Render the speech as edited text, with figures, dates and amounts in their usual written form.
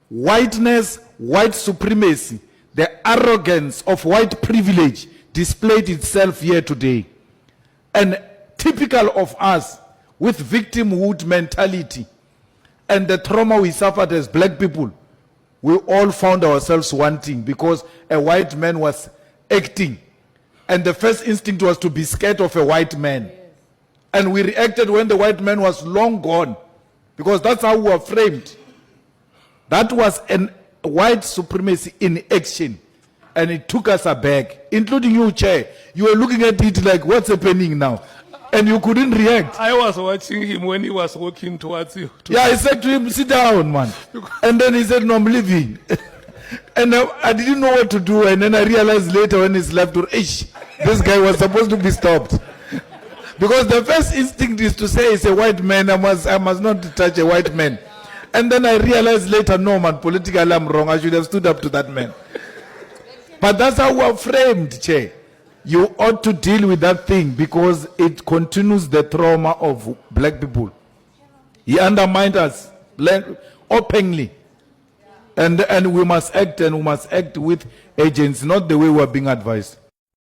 whiteness, white supremacy, the arrogance of white privilege displayed itself here today. And typical of us with victimhood mentality and the trauma we suffered as black people, we all found ourselves wanting because a white man was acting. And the first instinct was to be scared of a white man. And we reacted when the white man was long gone, because that's how we were framed. That was a white supremacy in action. And it took us aback, including you, Chair. You were looking at it like, what's happening now? And you couldn't react. I was watching him when he was walking towards you. Yeah, I said to him, sit down, man. And then he said, no, I'm leaving. And I didn't know what to do. And then I realized later when he's left, this guy was supposed to be stopped. Because the first instinct is to say, it's a white man, I must not touch a white man. And then I realized later, no, man, politically I'm wrong. I should have stood up to that man. But that's how we are framed, Chair. You ought to deal with that thing because it continues the trauma of black people. He undermined us openly. And we must act with agents, not the way we are being advised.